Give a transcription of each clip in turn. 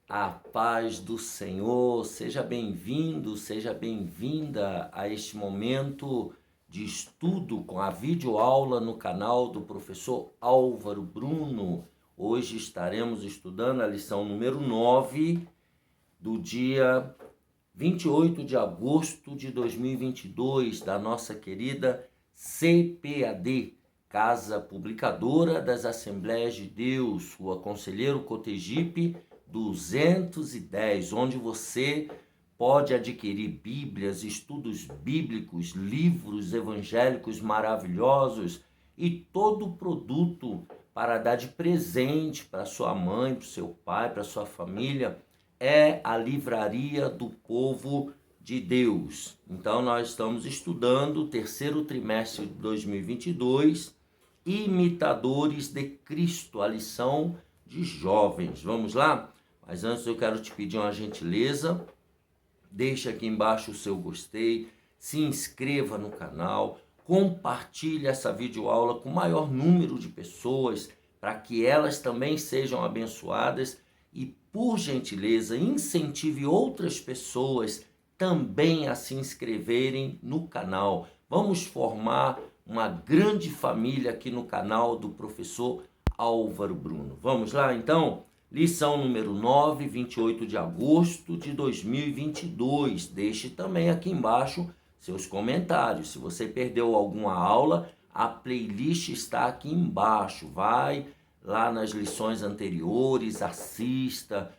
A paz do Senhor, seja bem-vindo, seja bem-vinda a este momento de estudo com a videoaula no canal do professor Álvaro Bruno. Hoje estaremos estudando a lição número 9 do dia 28 de agosto de 2022 da nossa querida CPAD, Casa Publicadora das Assembleias de Deus, Rua Conselheiro Cotegipe 210, onde você pode adquirir Bíblias, estudos bíblicos, livros evangélicos maravilhosos e todo produto para dar de presente para sua mãe, para o seu pai, para sua família. É a Livraria do Povo de Deus. Então, nós estamos estudando o terceiro trimestre de 2022, Imitadores de Cristo, a lição de jovens. Vamos lá? Mas antes eu quero te pedir uma gentileza. Deixa aqui embaixo o seu gostei, se inscreva no canal, compartilhe essa videoaula com o maior número de pessoas para que elas também sejam abençoadas e, por gentileza, incentive outras pessoas também a se inscreverem no canal. Vamos formar uma grande família aqui no canal do professor Álvaro Bruno. Vamos lá, então? Lição número 9, 28 de agosto de 2022. Deixe também aqui embaixo seus comentários. Se você perdeu alguma aula, a playlist está aqui embaixo. Vai lá nas lições anteriores, assista,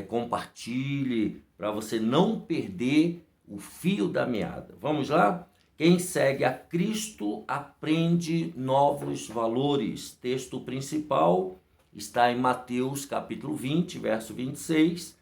compartilhe, para você não perder o fio da meada. Vamos lá? Quem segue a Cristo aprende novos valores. Texto principal está em Mateus capítulo 20, verso 26,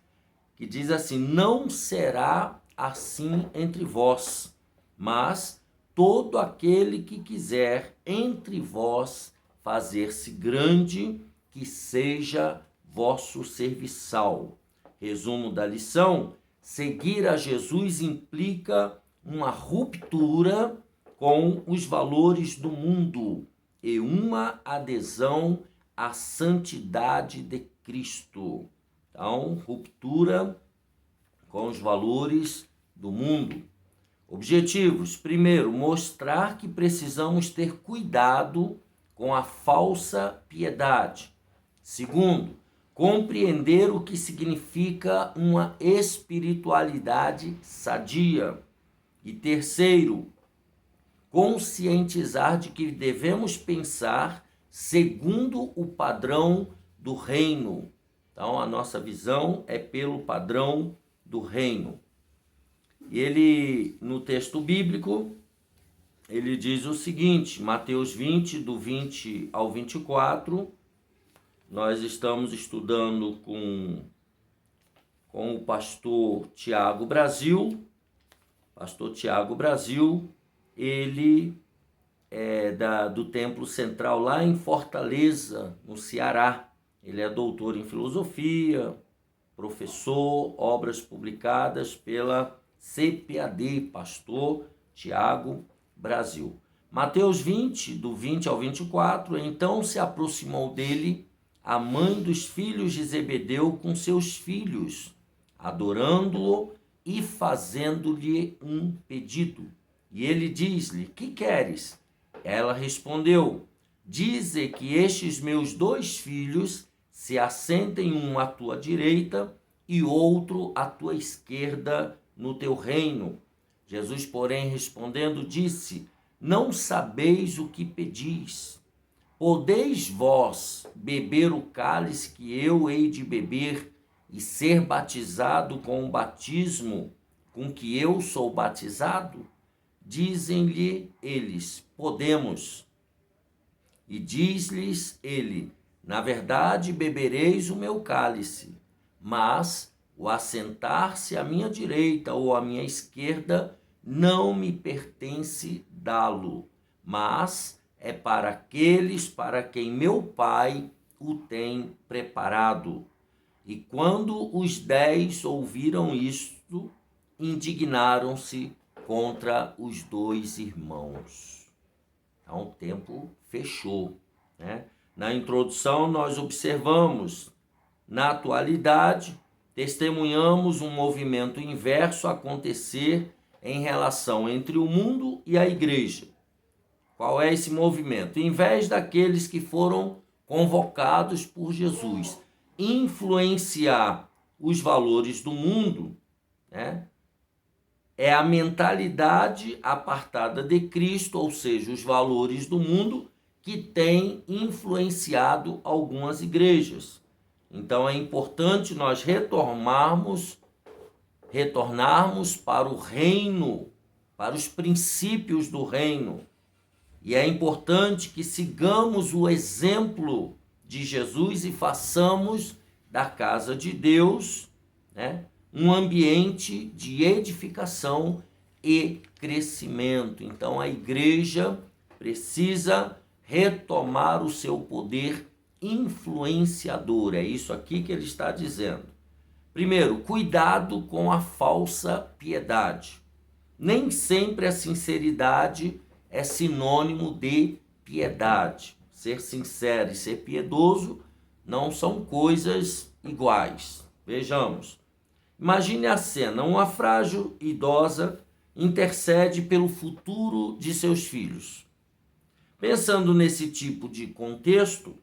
que diz assim: não será assim entre vós, mas todo aquele que quiser entre vós fazer-se grande, que seja vosso serviçal. Resumo da lição: seguir a Jesus implica uma ruptura com os valores do mundo e uma adesão à santidade de Cristo. Então, ruptura com os valores do mundo. Objetivos: primeiro, mostrar que precisamos ter cuidado com a falsa piedade. Segundo, compreender o que significa uma espiritualidade sadia. E terceiro, conscientizar de que devemos pensar segundo o padrão do reino. Então, a nossa visão é pelo padrão do reino. Ele, no texto bíblico, ele diz o seguinte, Mateus 20, do 20 ao 24, nós estamos estudando com o pastor Tiago Brasil. Pastor Tiago Brasil, ele do Templo Central lá em Fortaleza, no Ceará. Ele é doutor em filosofia, professor, obras publicadas pela CPAD, pastor Tiago Brasil. Mateus 20, do 20 ao 24, então se aproximou dele a mãe dos filhos de Zebedeu com seus filhos, adorando-o e fazendo-lhe um pedido. E ele diz-lhe: que queres? Ela respondeu: dize que estes meus 2 filhos se assentem, um à tua direita e outro à tua esquerda no teu reino. Jesus, porém, respondendo, disse: não sabeis o que pedis. Podeis vós beber o cálice que eu hei de beber e ser batizado com o batismo com que eu sou batizado? Dizem-lhe eles: podemos. E diz-lhes ele: na verdade bebereis o meu cálice, mas o assentar-se à minha direita ou à minha esquerda não me pertence dá-lo, mas é para aqueles para quem meu Pai o tem preparado. E quando os 10 ouviram isto, indignaram-se contra os 2 irmãos. Então o tempo fechou, né? Na introdução nós observamos, na atualidade, testemunhamos um movimento inverso acontecer em relação entre o mundo e a igreja. Qual é esse movimento? Em vez daqueles que foram convocados por Jesus influenciar os valores do mundo, né? É a mentalidade apartada de Cristo, ou seja, os valores do mundo, que tem influenciado algumas igrejas. Então é importante nós retornarmos para o reino, para os princípios do reino. E é importante que sigamos o exemplo de Jesus e façamos da casa de Deus, né, um ambiente de edificação e crescimento. Então a igreja precisa retomar o seu poder influenciador. É isso aqui que ele está dizendo. Primeiro, cuidado com a falsa piedade. Nem sempre a sinceridade é sinônimo de piedade. Ser sincero e ser piedoso não são coisas iguais. Vejamos. Imagine a cena: uma frágil idosa intercede pelo futuro de seus filhos. Pensando nesse tipo de contexto,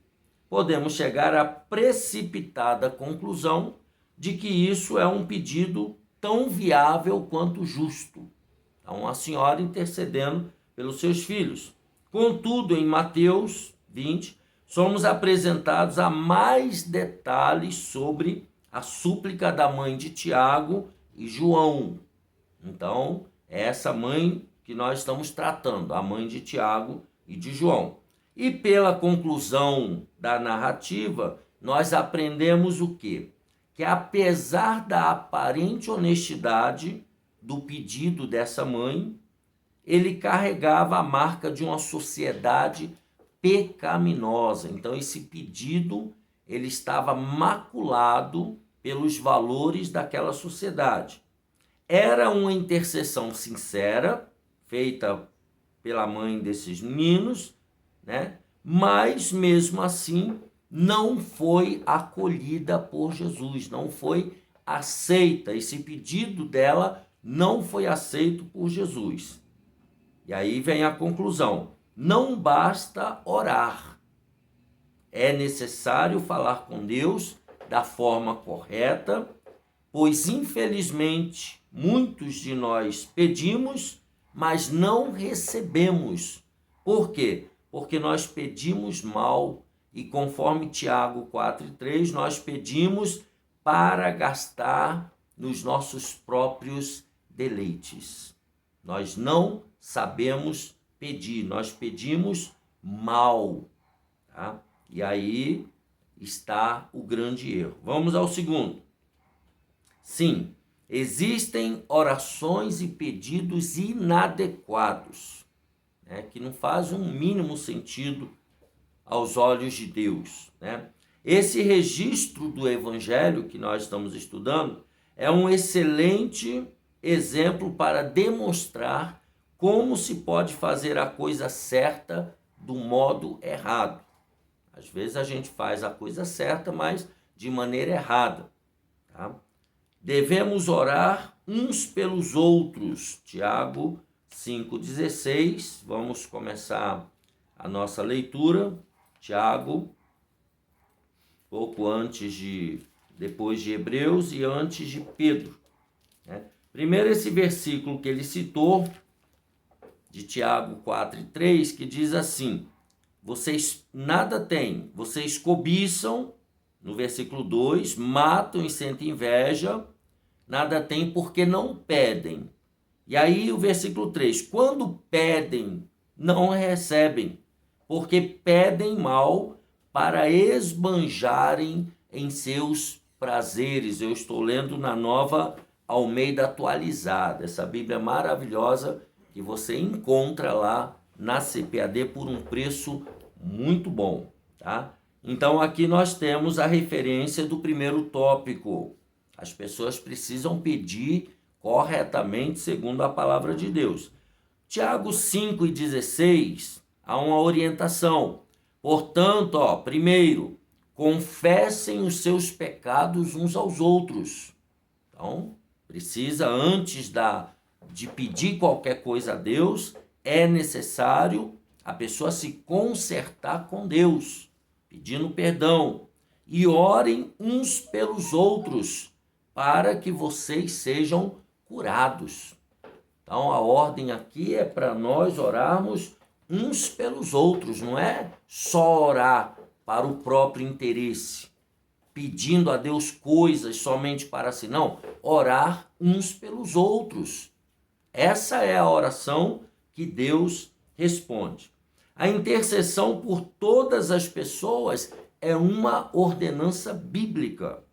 podemos chegar à precipitada conclusão de que isso é um pedido tão viável quanto justo. Então, a senhora intercedendo pelos seus filhos. Contudo, em Mateus 20, somos apresentados a mais detalhes sobre a súplica da mãe de Tiago e João. Então, é essa mãe que nós estamos tratando, a mãe de Tiago e de João. E pela conclusão da narrativa, nós aprendemos o quê? Que apesar da aparente honestidade do pedido dessa mãe, ele carregava a marca de uma sociedade pecaminosa. Então esse pedido, ele estava maculado pelos valores daquela sociedade. Era uma intercessão sincera, feita pela mãe desses meninos, né? Mas mesmo assim não foi acolhida por Jesus, não foi aceita. Esse pedido dela não foi aceito por Jesus. E aí vem a conclusão: não basta orar, é necessário falar com Deus da forma correta, pois infelizmente muitos de nós pedimos, mas não recebemos. Por quê? Porque nós pedimos mal e, conforme Tiago 4:3, nós pedimos para gastar nos nossos próprios deleites. Nós não sabemos pedir, nós pedimos mal, tá? E aí está o grande erro. Vamos ao segundo. Sim, existem orações e pedidos inadequados, né, que não fazem um mínimo sentido aos olhos de Deus, né? Esse registro do evangelho que nós estamos estudando é um excelente exemplo para demonstrar como se pode fazer a coisa certa do modo errado. Às vezes a gente faz a coisa certa, mas de maneira errada, tá? Devemos orar uns pelos outros. Tiago 5,16. Vamos começar a nossa leitura. Tiago, pouco depois de Hebreus e antes de Pedro, né? Primeiro esse versículo que ele citou, de Tiago 4:3, que diz assim: vocês nada têm, vocês cobiçam, no versículo 2, matam e sentem inveja, nada têm porque não pedem. E aí o versículo 3, quando pedem, não recebem, porque pedem mal para esbanjarem em seus prazeres. Eu estou lendo na Nova Almeida Atualizada, essa Bíblia maravilhosa que você encontra lá na CPAD por um preço muito bom, tá? Então aqui nós temos a referência do primeiro tópico. As pessoas precisam pedir corretamente segundo a palavra de Deus. Tiago 5:16, há uma orientação. Portanto, primeiro, confessem os seus pecados uns aos outros. Então, precisa, antes de pedir qualquer coisa a Deus, é necessário a pessoa se consertar com Deus, pedindo perdão. E orem uns pelos outros, para que vocês sejam curados. Então, a ordem aqui é para nós orarmos uns pelos outros, não é só orar para o próprio interesse, pedindo a Deus coisas somente para si, não, orar uns pelos outros. Essa é a oração que Deus responde. A intercessão por todas as pessoas é uma ordenança bíblica.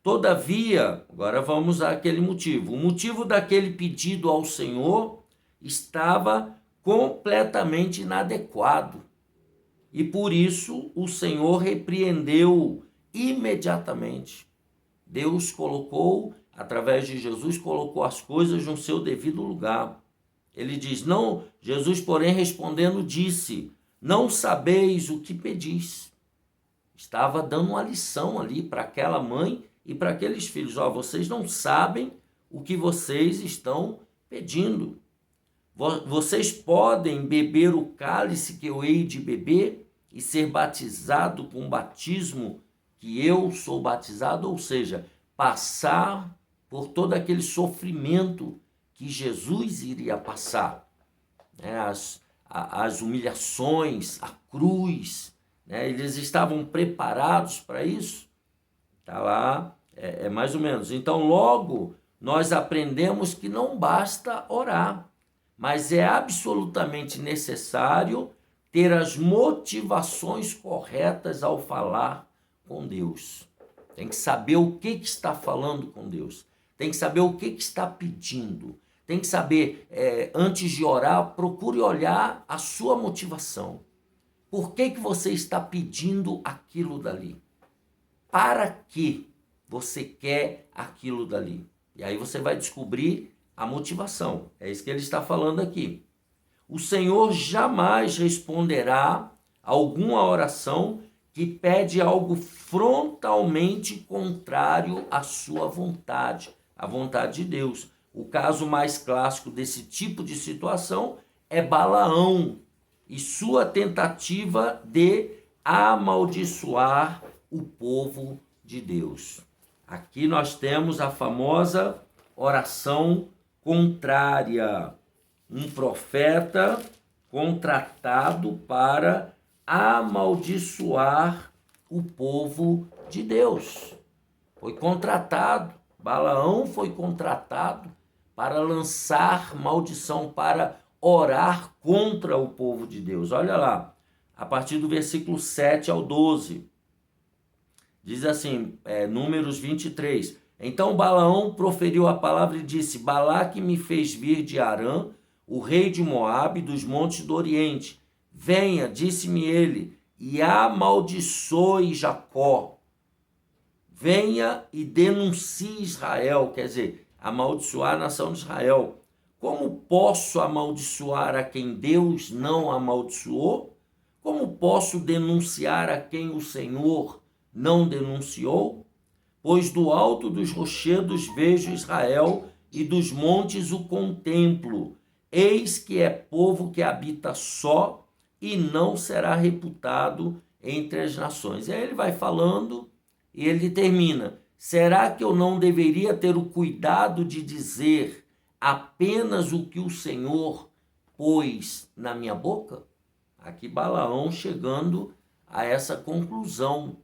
Todavia, agora vamos àquele motivo. O motivo daquele pedido ao Senhor estava completamente inadequado. E por isso o Senhor repreendeu imediatamente. Deus colocou, através de Jesus, colocou as coisas no seu devido lugar. Ele diz, não, Jesus, porém, respondendo, disse, não sabeis o que pedis. Estava dando uma lição ali para aquela mãe e para aqueles filhos. Vocês não sabem o que vocês estão pedindo. Vocês podem beber o cálice que eu hei de beber e ser batizado com o batismo que eu sou batizado, ou seja, passar por todo aquele sofrimento que Jesus iria passar, né? As humilhações, a cruz, né? Eles estavam preparados para isso? Está lá, é mais ou menos. Então, logo, nós aprendemos que não basta orar, mas é absolutamente necessário ter as motivações corretas ao falar com Deus. Tem que saber o que está falando com Deus. Tem que saber o que está pedindo. Tem que saber, antes de orar, procure olhar a sua motivação. Por que você está pedindo aquilo dali? Para que você quer aquilo dali? E aí você vai descobrir a motivação. É isso que ele está falando aqui. O Senhor jamais responderá a alguma oração que pede algo frontalmente contrário à sua vontade, à vontade de Deus. O caso mais clássico desse tipo de situação é Balaão e sua tentativa de amaldiçoar o povo de Deus. Aqui nós temos a famosa oração contrária. Um profeta contratado para amaldiçoar o povo de Deus. Foi contratado, Balaão foi contratado para lançar maldição, para orar contra o povo de Deus. Olha lá, a partir do versículo 7 ao 12. Diz assim, Números 23. Então Balaão proferiu a palavra e disse, Balaque me fez vir de Arã, o rei de Moabe, dos montes do Oriente. Venha, disse-me ele, e amaldiçoe Jacó. Venha e denuncie Israel, quer dizer, amaldiçoar a nação de Israel. Como posso amaldiçoar a quem Deus não amaldiçoou? Como posso denunciar a quem o Senhor não denunciou? Pois do alto dos rochedos vejo Israel e dos montes o contemplo. Eis que é povo que habita só e não será reputado entre as nações. E aí ele vai falando e ele termina. Será que eu não deveria ter o cuidado de dizer apenas o que o Senhor pôs na minha boca? Aqui Balaão chegando a essa conclusão,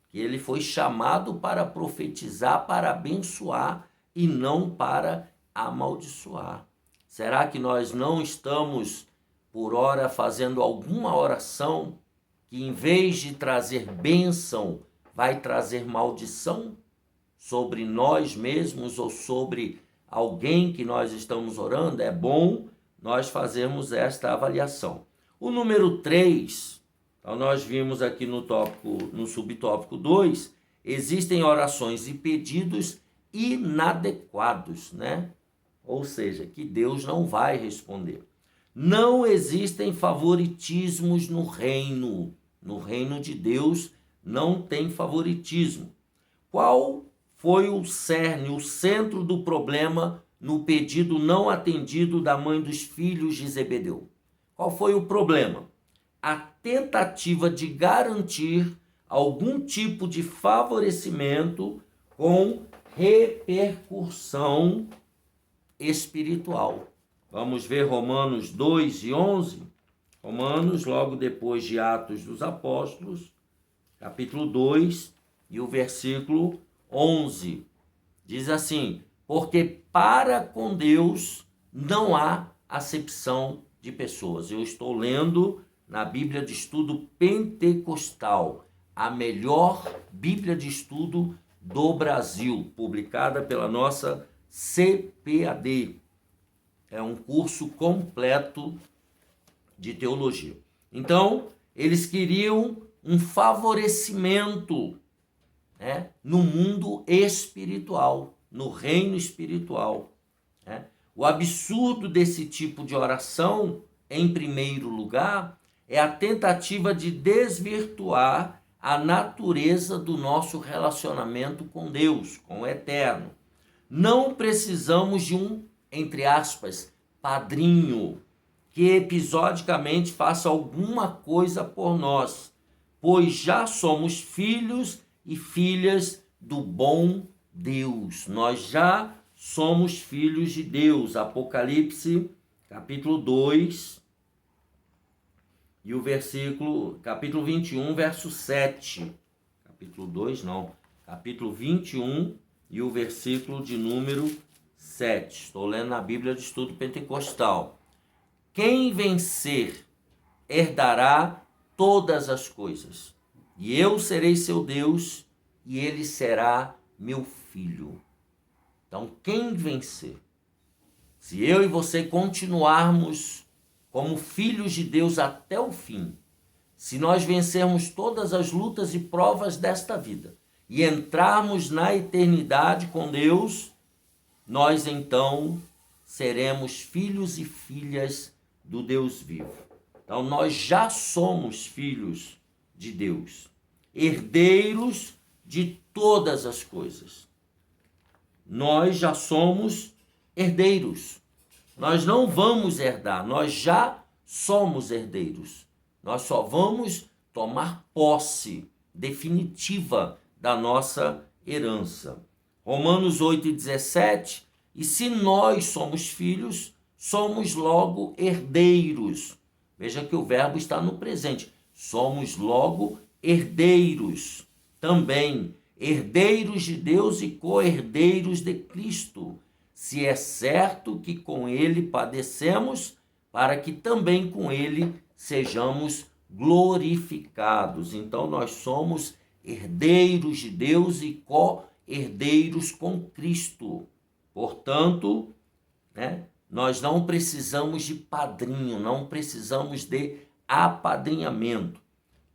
que ele foi chamado para profetizar, para abençoar e não para amaldiçoar. Será que nós não estamos, por ora, fazendo alguma oração que, em vez de trazer bênção, vai trazer maldição sobre nós mesmos ou sobre alguém que nós estamos orando? É bom nós fazermos esta avaliação. O número 3, então nós vimos aqui no subtópico 2, existem orações e pedidos inadequados, né? Ou seja, que Deus não vai responder. Não existem favoritismos no reino. No reino de Deus não tem favoritismo. Qual foi o cerne, o centro do problema no pedido não atendido da mãe dos filhos de Zebedeu? Qual foi o problema? A tentativa de garantir algum tipo de favorecimento com repercussão espiritual. Vamos ver Romanos 2:11. Romanos, logo depois de Atos dos Apóstolos, capítulo 2 e o versículo 11. Diz assim: porque para com Deus não há acepção de pessoas. Eu estou lendo na Bíblia de Estudo Pentecostal, a melhor Bíblia de Estudo do Brasil, publicada pela nossa CPAD. É um curso completo de teologia. Então, eles queriam um favorecimento, né, no mundo espiritual, no reino espiritual. Né? O absurdo desse tipo de oração, em primeiro lugar, é a tentativa de desvirtuar a natureza do nosso relacionamento com Deus, com o Eterno. Não precisamos de um, entre aspas, padrinho, que episodicamente faça alguma coisa por nós, pois já somos filhos e filhas do bom Deus. Nós já somos filhos de Deus. Apocalipse, capítulo 2, e o versículo, capítulo 21, verso 7. Capítulo 2, não. Capítulo 21 e o versículo de número 7. Estou lendo na Bíblia de Estudo Pentecostal. Quem vencer herdará todas as coisas, e eu serei seu Deus, e ele será meu filho. Então, quem vencer? Se eu e você continuarmos como filhos de Deus até o fim, se nós vencermos todas as lutas e provas desta vida e entrarmos na eternidade com Deus, nós então seremos filhos e filhas do Deus vivo. Então, nós já somos filhos de Deus, herdeiros de todas as coisas. Nós já somos herdeiros. Nós não vamos herdar, nós já somos herdeiros. Nós só vamos tomar posse definitiva da nossa herança. Romanos 8:17, e se nós somos filhos, somos logo herdeiros. Veja que o verbo está no presente. Somos logo herdeiros também, herdeiros de Deus e co-herdeiros de Cristo, se é certo que com ele padecemos, para que também com ele sejamos glorificados. Então nós somos herdeiros de Deus e co-herdeiros com Cristo. Portanto, né, nós não precisamos de padrinho, não precisamos de apadrinhamento.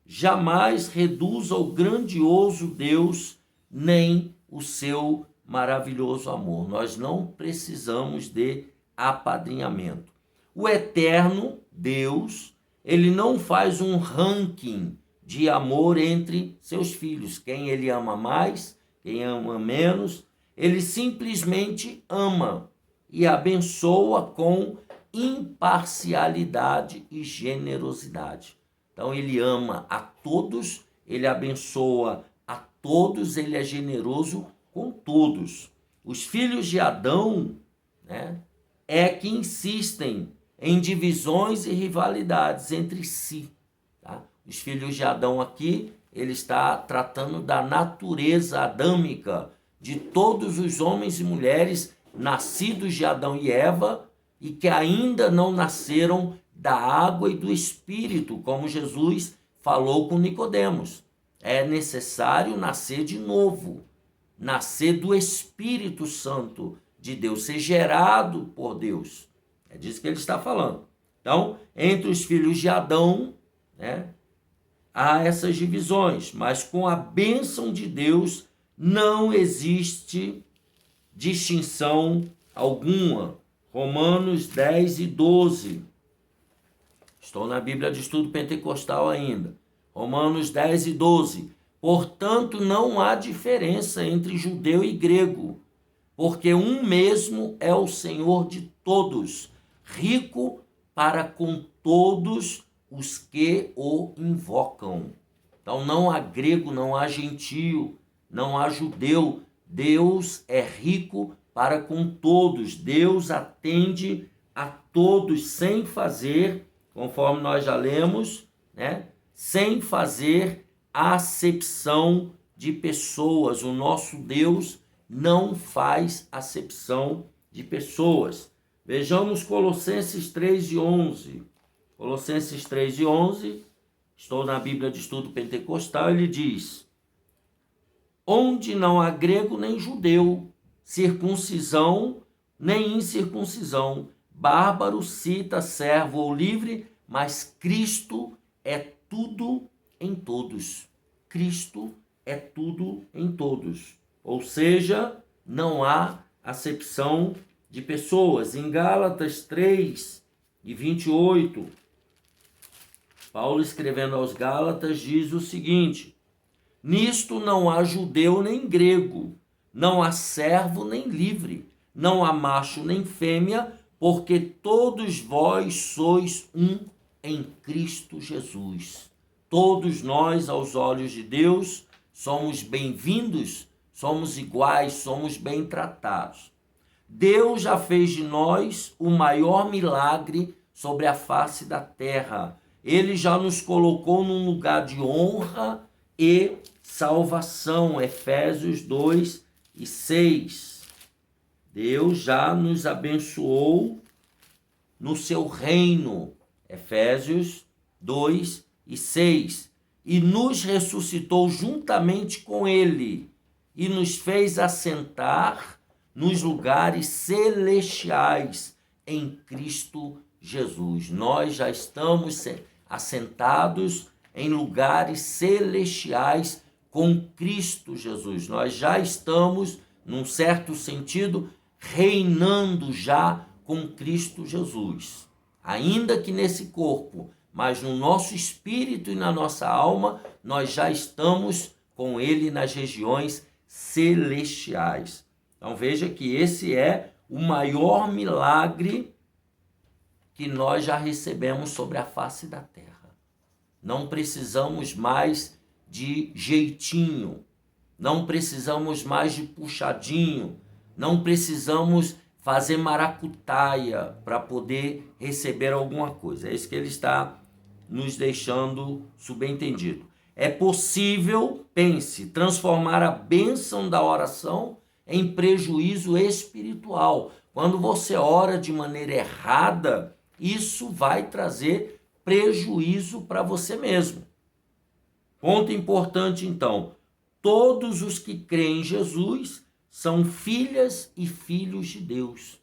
Jamais reduza o grandioso Deus, nem o seu maravilhoso amor. Nós não precisamos de apadrinhamento. O eterno Deus, ele não faz um ranking de amor entre seus filhos. Quem ele ama mais, quem ama menos. Ele simplesmente ama e abençoa com imparcialidade e generosidade. Então ele ama a todos, ele abençoa a todos, ele é generoso com todos. Os filhos de Adão, né, é que insistem em divisões e rivalidades entre si. Tá? Os filhos de Adão aqui, ele está tratando da natureza adâmica de todos os homens e mulheres nascidos de Adão e Eva e que ainda não nasceram da água e do Espírito, como Jesus falou com Nicodemos. É necessário nascer de novo, nascer do Espírito Santo de Deus, ser gerado por Deus. É disso que ele está falando. Então, entre os filhos de Adão, né, há essas divisões, mas com a bênção de Deus não existe distinção alguma. Romanos 10:12. Estou na Bíblia de Estudo Pentecostal ainda. Romanos 10:12. Portanto, não há diferença entre judeu e grego, porque um mesmo é o Senhor de todos, rico para com todos os que o invocam. Então não há grego, não há gentio, não há judeu. Deus é rico para com todos. Deus atende a todos sem fazer, conforme nós já lemos, né? Sem fazer acepção de pessoas. O nosso Deus não faz acepção de pessoas. Vejamos Colossenses 3:11. Colossenses 3:11, estou na Bíblia de Estudo Pentecostal, ele diz: onde não há grego nem judeu, circuncisão nem incircuncisão, bárbaro, cita, servo ou livre, mas Cristo é tudo em todos. Cristo é tudo em todos. Ou seja, não há acepção de pessoas. Em Gálatas 3:28, Paulo, escrevendo aos Gálatas, diz o seguinte: nisto não há judeu nem grego, não há servo nem livre, não há macho nem fêmea, porque todos vós sois um em Cristo Jesus. Todos nós, aos olhos de Deus, somos bem-vindos, somos iguais, somos bem tratados. Deus já fez de nós o maior milagre sobre a face da terra. Ele já nos colocou num lugar de honra e salvação. Efésios 2:6. Deus já nos abençoou no seu reino. Efésios 2:6. E nos ressuscitou juntamente com ele e nos fez assentar nos lugares celestiais em Cristo Jesus. Nós já estamos assentados em lugares celestiais com Cristo Jesus. Nós já estamos, num certo sentido, reinando já com Cristo Jesus. Ainda que nesse corpo, mas no nosso espírito e na nossa alma, nós já estamos com ele nas regiões celestiais. Então veja que esse é o maior milagre que nós já recebemos sobre a face da terra. Não precisamos mais de jeitinho, não precisamos mais de puxadinho, não precisamos fazer maracutaia para poder receber alguma coisa. É isso que ele está nos deixando subentendido. É possível, pense, transformar a bênção da oração em prejuízo espiritual. Quando você ora de maneira errada, isso vai trazer prejuízo para você mesmo. Ponto importante, então: todos os que creem em Jesus são filhas e filhos de Deus.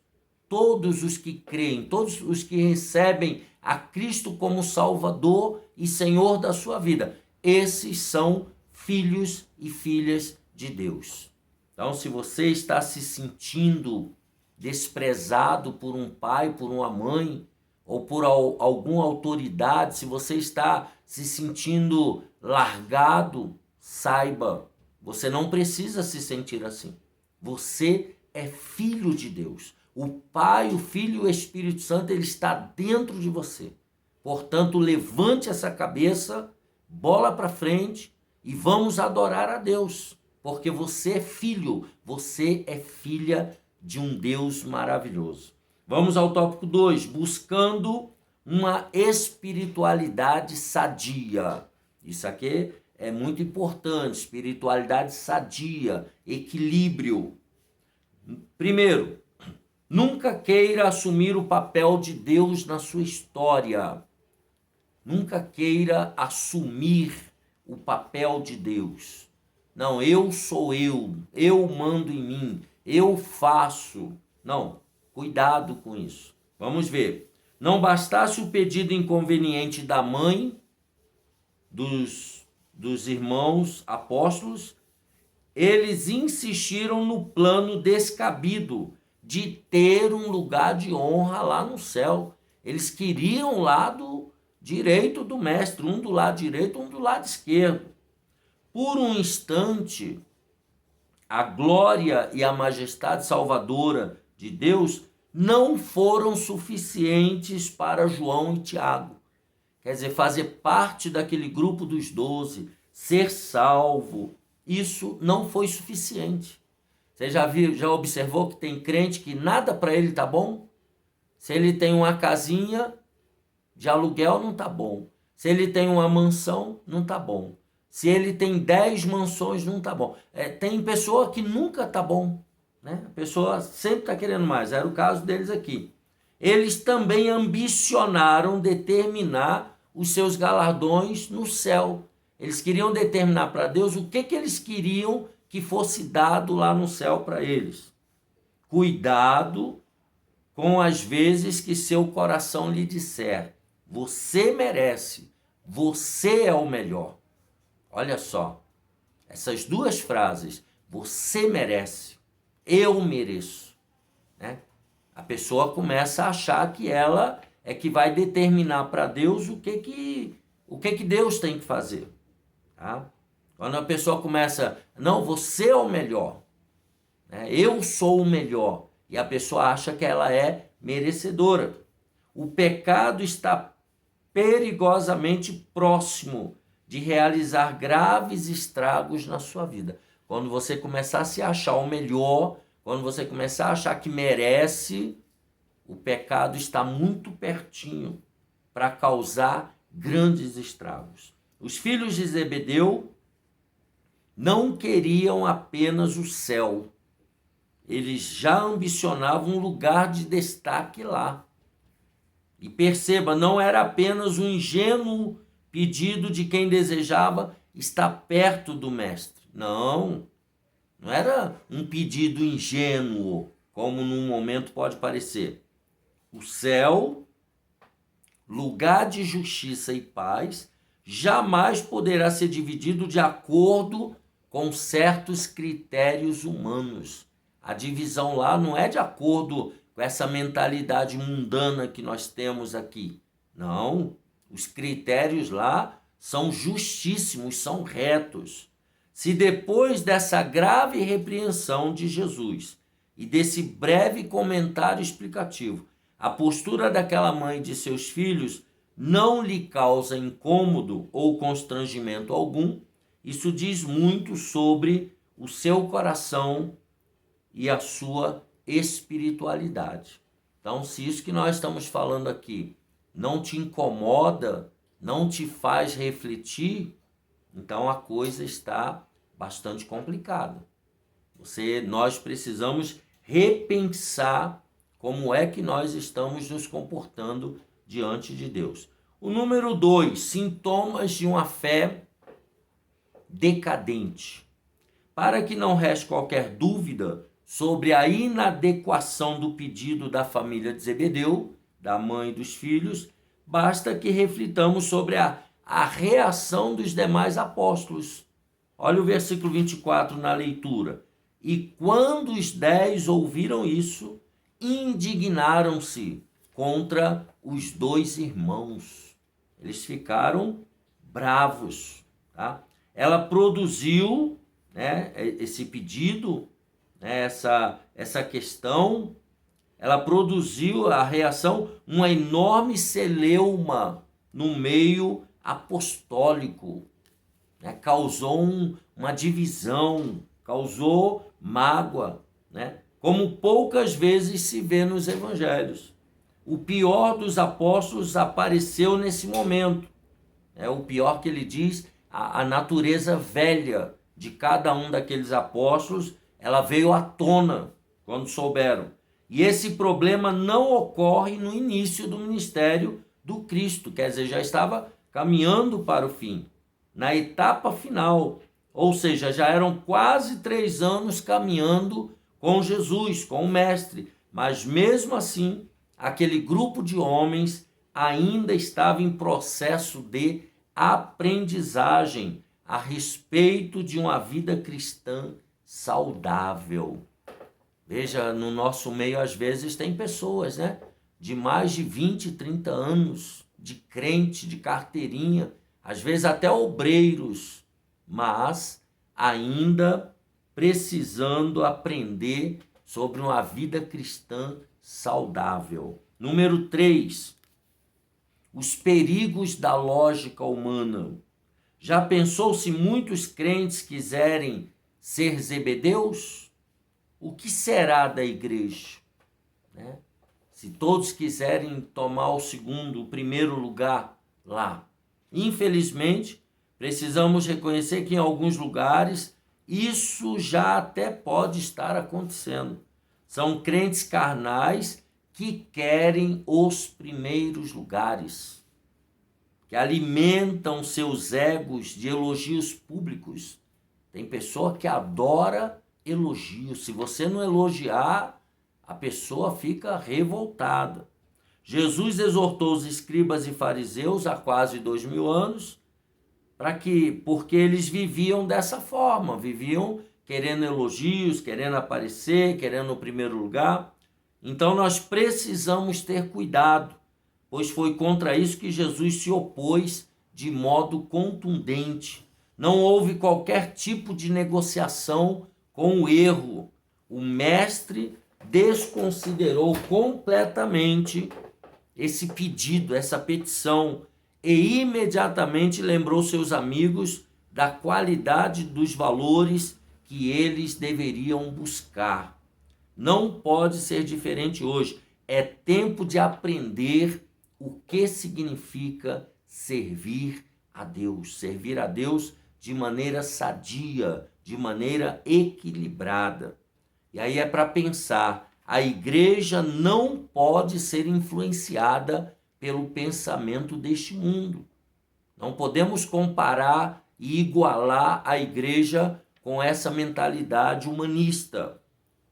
Todos os que creem, todos os que recebem a Cristo como Salvador e Senhor da sua vida, esses são filhos e filhas de Deus. Então, se você está se sentindo desprezado por um pai, por uma mãe, ou por alguma autoridade, se você está se sentindo largado, saiba, você não precisa se sentir assim. Você é filho de Deus. O Pai, o Filho e o Espírito Santo, ele está dentro de você. Portanto, levante essa cabeça, bola para frente e vamos adorar a Deus. Porque você é filho, você é filha de um Deus maravilhoso. Vamos ao tópico 2, buscando uma espiritualidade sadia. Isso aqui é muito importante, espiritualidade sadia, equilíbrio. Primeiro, nunca queira assumir o papel de Deus na sua história. Nunca queira assumir o papel de Deus. Não, eu sou eu mando em mim, eu faço. Não, cuidado com isso. Vamos ver. Não bastasse o pedido inconveniente da mãe, dos irmãos apóstolos, eles insistiram no plano descabido de ter um lugar de honra lá no céu. Eles queriam o lado direito do mestre, um do lado direito, um do lado esquerdo. por um instante, a glória e a majestade salvadora de Deus não foram suficientes para João e Tiago. Quer dizer, fazer parte daquele grupo dos 12, ser salvo, isso não foi suficiente. Você já observou que tem crente que nada para ele tá bom? Se ele tem uma casinha de aluguel, não tá bom. Se ele tem uma mansão, não tá bom. Se ele tem 10 mansões, não tá bom. Tem pessoa que nunca tá bom, né? A pessoa sempre está querendo mais. Era o caso deles aqui. Eles também ambicionaram determinar os seus galardões no céu. Eles queriam determinar para Deus o que eles queriam que fosse dado lá no céu para eles. Cuidado com as vezes que seu coração lhe disser: você merece, você é o melhor. Olha só, essas duas frases, você merece, eu mereço, né? A pessoa começa a achar que ela é que vai determinar para Deus o que Deus tem que fazer, tá? Quando a pessoa começa, não, você é o melhor, né? Eu sou o melhor, e a pessoa acha que ela é merecedora. O pecado está perigosamente próximo de realizar graves estragos na sua vida. Quando você começar a se achar o melhor, quando você começar a achar que merece, o pecado está muito pertinho para causar grandes estragos. Os filhos de Zebedeu não queriam apenas o céu, eles já ambicionavam um lugar de destaque lá. E perceba, não era apenas um ingênuo pedido de quem desejava estar perto do mestre. Não era um pedido ingênuo, como num momento pode parecer. O céu, lugar de justiça e paz, jamais poderá ser dividido de acordo com certos critérios humanos. A divisão lá não é de acordo com essa mentalidade mundana que nós temos aqui. Não, os critérios lá são justíssimos, são retos. Se depois dessa grave repreensão de Jesus e desse breve comentário explicativo, a postura daquela mãe e de seus filhos não lhe causa incômodo ou constrangimento algum, isso diz muito sobre o seu coração e a sua espiritualidade. Então, se isso que nós estamos falando aqui não te incomoda, não te faz refletir, então a coisa está bastante complicada. Nós precisamos repensar como é que nós estamos nos comportando diante de Deus. O número 2, sintomas de uma fé decadente. Para que não reste qualquer dúvida sobre a inadequação do pedido da família de Zebedeu, da mãe e dos filhos, basta que reflitamos sobre a reação dos demais apóstolos. Olha o versículo 24 na leitura. E quando os 10 ouviram isso, indignaram-se contra os 2 irmãos. Eles ficaram bravos, tá? Ela produziu, né, esse pedido, né, essa questão, ela produziu a reação, uma enorme celeuma no meio apostólico, né? Causou uma divisão, causou mágoa, né? Como poucas vezes se vê nos evangelhos. O pior dos apóstolos apareceu nesse momento. O pior que ele diz, a natureza velha de cada um daqueles apóstolos, ela veio à tona quando souberam. E esse problema não ocorre no início do ministério do Cristo, quer dizer, já estava caminhando para o fim, na etapa final, ou seja, já eram quase 3 anos caminhando com Jesus, com o Mestre, mas mesmo assim, aquele grupo de homens ainda estava em processo de aprendizagem a respeito de uma vida cristã saudável. Veja, no nosso meio às vezes tem pessoas, né, de mais de 20, 30 anos, de crente, de carteirinha, às vezes até obreiros, mas ainda precisando aprender sobre uma vida cristã saudável. Número 3, os perigos da lógica humana. Já pensou se muitos crentes quiserem ser Zebedeus? O que será da igreja? Né? Se todos quiserem tomar o primeiro lugar lá. Infelizmente, precisamos reconhecer que em alguns lugares isso já até pode estar acontecendo. São crentes carnais que querem os primeiros lugares, que alimentam seus egos de elogios públicos. Tem pessoa que adora elogios. Se você não elogiar, a pessoa fica revoltada. Jesus exortou os escribas e fariseus há quase 2000 anos, porque eles viviam dessa forma, viviam querendo elogios, querendo aparecer, querendo o primeiro lugar. Então nós precisamos ter cuidado, pois foi contra isso que Jesus se opôs de modo contundente. Não houve qualquer tipo de negociação com o erro. O mestre desconsiderou completamente esse pedido, essa petição, e imediatamente lembrou seus amigos da qualidade dos valores que eles deveriam buscar. Não pode ser diferente hoje. É tempo de aprender o que significa servir a Deus de maneira sadia, de maneira equilibrada. E aí é para pensar, a igreja não pode ser influenciada pelo pensamento deste mundo. Não podemos comparar e igualar a igreja com essa mentalidade humanista.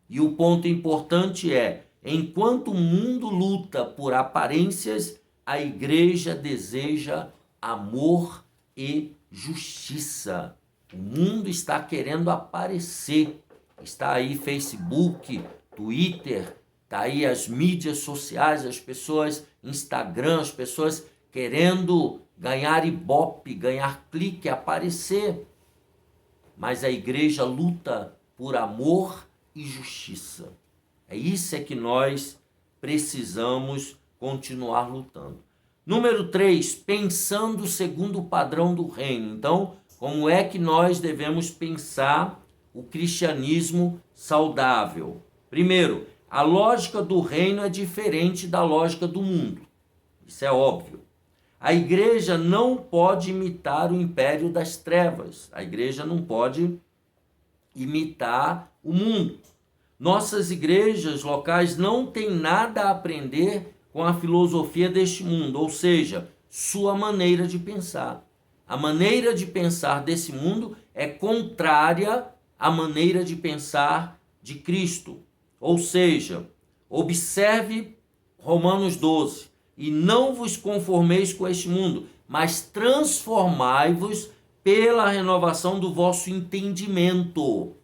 E o ponto importante é, enquanto o mundo luta por aparências, a igreja deseja amor e justiça. O mundo está querendo aparecer. Está aí Facebook, Twitter, está aí as mídias sociais, as pessoas, Instagram, as pessoas querendo ganhar ibope, ganhar clique, aparecer. Mas a igreja luta por amor e justiça. É isso que nós precisamos continuar lutando. Número 3, pensando segundo o padrão do reino. Então, como é que nós devemos pensar o cristianismo saudável? Primeiro, a lógica do reino é diferente da lógica do mundo. Isso é óbvio. A igreja não pode imitar o império das trevas. A igreja não pode imitar o mundo. Nossas igrejas locais não têm nada a aprender com a filosofia deste mundo, ou seja, sua maneira de pensar. A maneira de pensar desse mundo é contrária à maneira de pensar de Cristo. Ou seja, observe Romanos 12, e não vos conformeis com este mundo, mas transformai-vos pela renovação do vosso entendimento,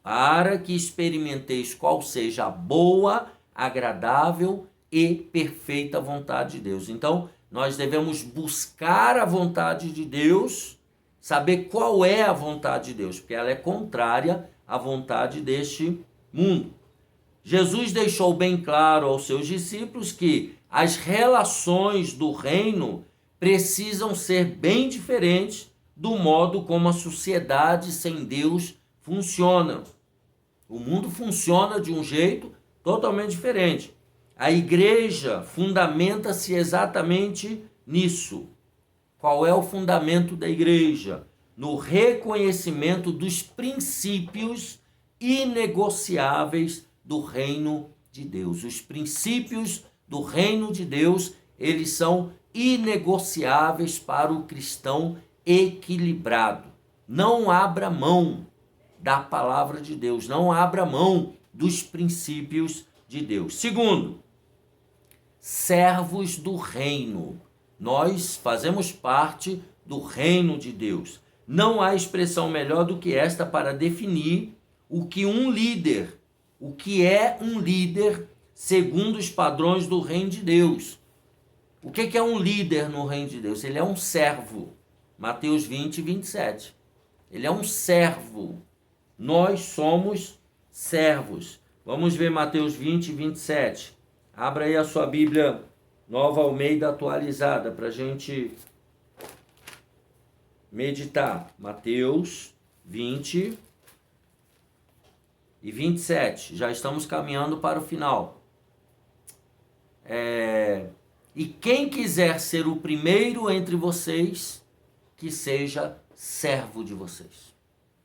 para que experimenteis qual seja a boa, agradável e perfeita vontade de Deus. Então, nós devemos buscar a vontade de Deus, saber qual é a vontade de Deus, porque ela é contrária à vontade deste mundo. Jesus deixou bem claro aos seus discípulos que as relações do reino precisam ser bem diferentes do modo como a sociedade sem Deus funciona. O mundo funciona de um jeito totalmente diferente. A igreja fundamenta-se exatamente nisso. Qual é o fundamento da igreja? No reconhecimento dos princípios inegociáveis do reino de Deus. Os princípios do reino de Deus, eles são inegociáveis para o cristão equilibrado. Não abra mão da palavra de Deus, não abra mão dos princípios de Deus. Segundo, servos do reino. Nós fazemos parte do reino de Deus. Não há expressão melhor do que esta para definir o que é um líder segundo os padrões do reino de Deus. O que é um líder no reino de Deus? Ele é um servo. Mateus 20, 27. Ele é um servo. Nós somos servos. Vamos ver Mateus 20, 27. Abra aí a sua Bíblia Nova Almeida atualizada para a gente meditar. Mateus 20 e 27. Já estamos caminhando para o final. E quem quiser ser o primeiro entre vocês, que seja servo de vocês.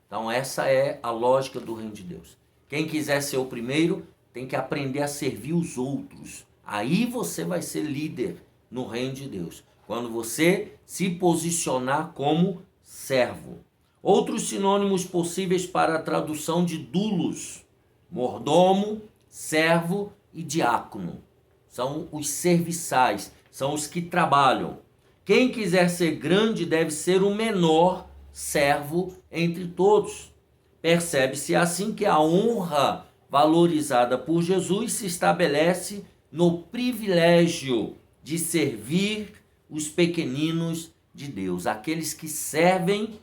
Então essa é a lógica do reino de Deus. Quem quiser ser o primeiro, tem que aprender a servir os outros. Aí você vai ser líder no reino de Deus. Quando você se posicionar como servo. Outros sinônimos possíveis para a tradução de doulos: mordomo, servo e diácono. São os serviçais, são os que trabalham. Quem quiser ser grande deve ser o menor servo entre todos. Percebe-se assim que a honra valorizada por Jesus se estabelece no privilégio de servir os pequeninos de Deus, aqueles que servem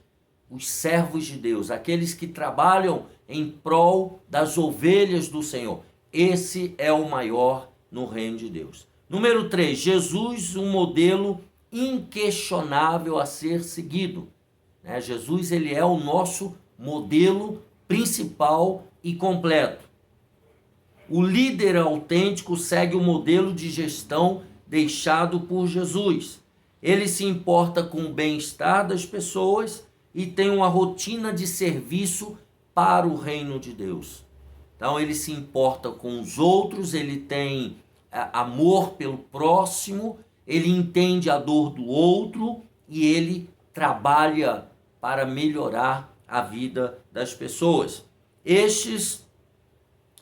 os servos de Deus, aqueles que trabalham em prol das ovelhas do Senhor. Esse é o maior no reino de Deus. Número 3, Jesus, um modelo inquestionável a ser seguido. Jesus, ele é o nosso modelo principal e completo. O líder autêntico segue o modelo de gestão deixado por Jesus. Ele se importa com o bem-estar das pessoas e tem uma rotina de serviço para o reino de Deus. Então ele se importa com os outros, ele tem amor pelo próximo, ele entende a dor do outro e ele trabalha para melhorar a vida das pessoas. Estes,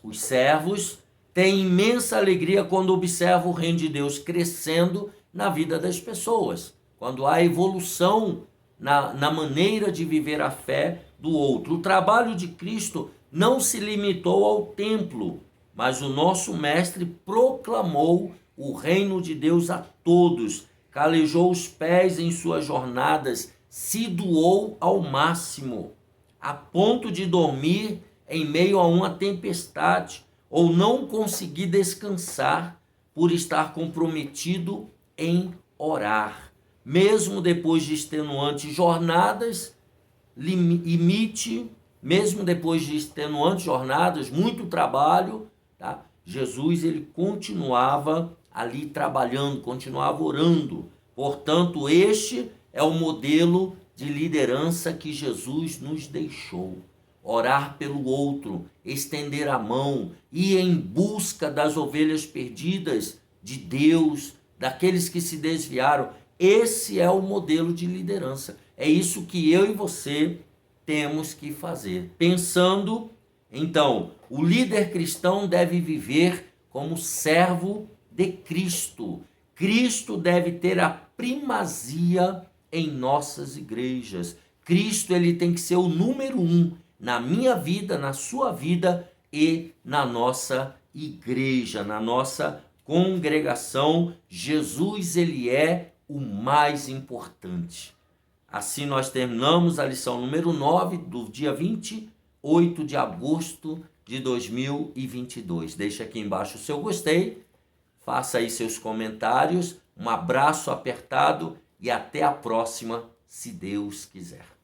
os servos, têm imensa alegria quando observam o reino de Deus crescendo na vida das pessoas, quando há evolução na maneira de viver a fé do outro. O trabalho de Cristo não se limitou ao templo, mas o nosso mestre proclamou o reino de Deus a todos, calejou os pés em suas jornadas, se doou ao máximo, a ponto de dormir em meio a uma tempestade ou não conseguir descansar por estar comprometido em orar. Mesmo depois de extenuantes jornadas, muito trabalho, tá? Jesus, ele continuava ali trabalhando, continuava orando. Portanto, este é o modelo de liderança que Jesus nos deixou. Orar pelo outro, estender a mão, ir em busca das ovelhas perdidas de Deus, daqueles que se desviaram. Esse é o modelo de liderança. É isso que eu e você temos que fazer. Pensando, então, o líder cristão deve viver como servo de Cristo. Cristo deve ter a primazia em nossas igrejas. Cristo, ele tem que ser o número 1 na minha vida, na sua vida e na nossa igreja, na nossa congregação. Jesus, ele é o mais importante. Assim nós terminamos a lição número 9 do dia 28 de agosto de 2022. Deixa aqui embaixo o seu gostei, faça aí seus comentários, um abraço apertado e até a próxima, se Deus quiser.